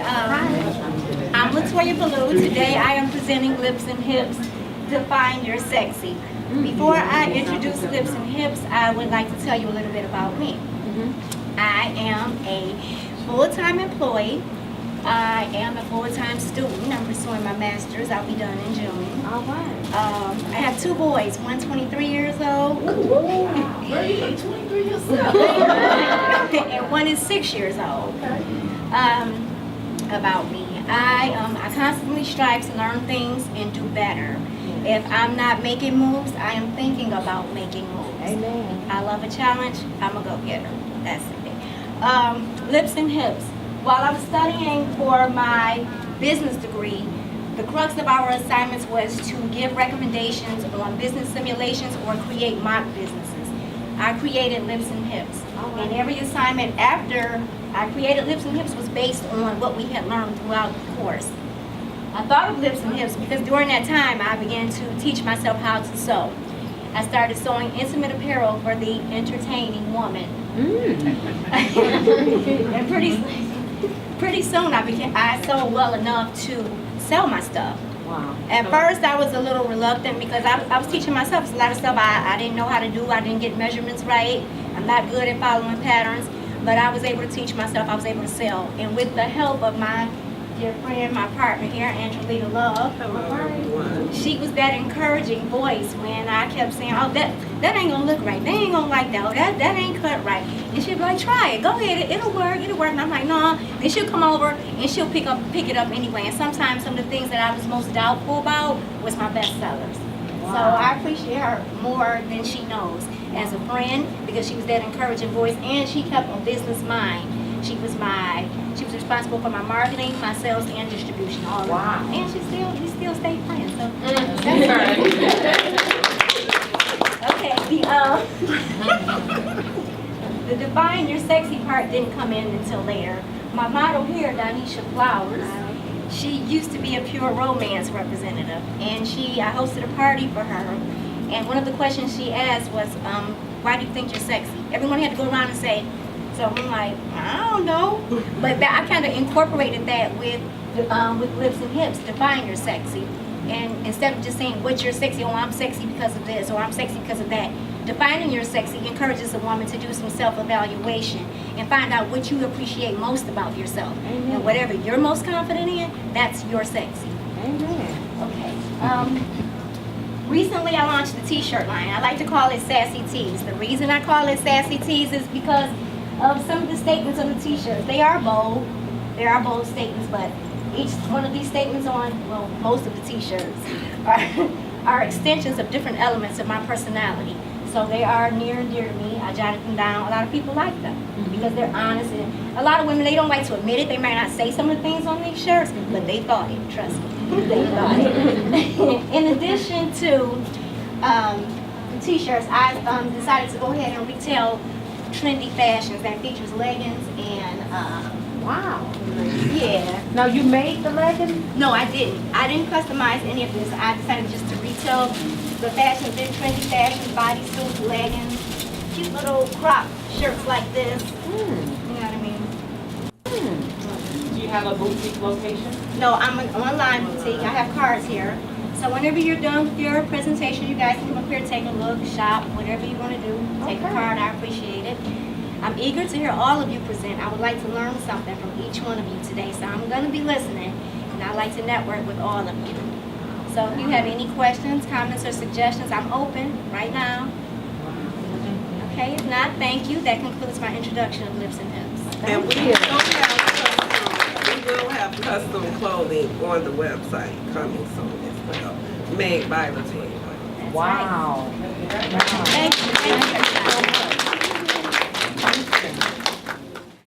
I'm LaToya Belue. Today I am presenting Lipz N Hipz, Define Your Sexy. Before I introduce Lipz N Hipz, I would like to tell you a little bit about me. I am a full-time employee. I am a full-time student. I'm pursuing my master's. I'll be done in June. All right. I have two boys. One's 23 years old. Girl, you look 23 yourself. And one is 6 years old. About me, I constantly strive to learn things and do better. If I'm not making moves, I am thinking about making moves. Amen. I love a challenge. I'm a go-getter. That's it. Lipz N Hipz. While I was studying for my business degree, the crux of our assignments was to give recommendations on business simulations or create mock businesses. I created Lipz N Hipz. And every assignment after I created Lipz N Hipz was based on what we had learned throughout the course. I thought of Lipz N Hipz because during that time I began to teach myself how to sew. I started sewing intimate apparel for the entertaining woman. And pretty soon I sewed well enough to sell my stuff. Wow. At first I was a little reluctant because I was teaching myself a lot of stuff I didn't know how to do. I didn't get measurements right. I'm not good at following patterns, but I was able to teach myself, I was able to sell. And with the help of my dear friend, my partner here, Angelita Love, she was that encouraging voice when I kept saying, oh, that ain't gonna look right, they ain't gonna like that, oh, that ain't cut right. And she'd be like, try it, go ahead, it'll work. And I'm like, no. Then she'll come over and she'll pick it up anyway. And sometimes some of the things that I was most doubtful about was my best sellers. Wow. So I appreciate her more than she knows as a friend because she was that encouraging voice and she kept a business mind. She was responsible for my marketing, my sales, and distribution. All of wow. And we still stay friends. So okay. The Define Your Sexy part didn't come in until later. My model here, Donisha Flowers, she used to be a Pure Romance representative, and I hosted a party for her. And one of the questions she asked was, "Why do you think you're sexy?" Everyone had to go around and say. So I'm like, I don't know, but I kind of incorporated that with Lipz N Hipz, Define Your Sexy. And instead of just saying what you're sexy, oh I'm sexy because of this, or I'm sexy because of that, defining your sexy encourages a woman to do some self-evaluation and find out what you appreciate most about yourself. Amen. And whatever you're most confident in, that's your sexy. Amen. Okay. Recently I launched the t-shirt line. I like to call it Sassy Tees. The reason I call it Sassy Tees is because of some of the statements on the t-shirts. They are bold statements, but each one of these statements on, well, most of the t-shirts are extensions of different elements of my personality. So they are near and dear to me. I jotted them down. A lot of people like them because they're honest. And a lot of women, they don't like to admit it. They might not say some of the things on these shirts, but they thought it, trust me. They thought it. In addition to the t-shirts, I decided to go ahead and retail trendy fashions that features leggings and wow. Yeah. Now you made the leggings? No, I didn't customize any of this. I decided just to retail the fashions, the trendy fashions, bodysuits, leggings, cute little crop shirts like this. You know what I mean? Do you have a boutique location? No, I'm an online boutique. I have cards here. So whenever you're done with your presentation, you guys can come up here, take a look, shop, whatever you want to do. Take a card, I appreciate it. I'm eager to hear all of you present. I would like to learn something from each one of you today, so I'm going to be listening, and I'd like to network with all of you. So if you have any questions, comments, or suggestions, I'm open right now. Okay, if not, thank you. That concludes my introduction of Lipz N Hipz. And we will have custom clothing on the website coming soon as well, made by LaToya. Wow. Thank you. Thank you.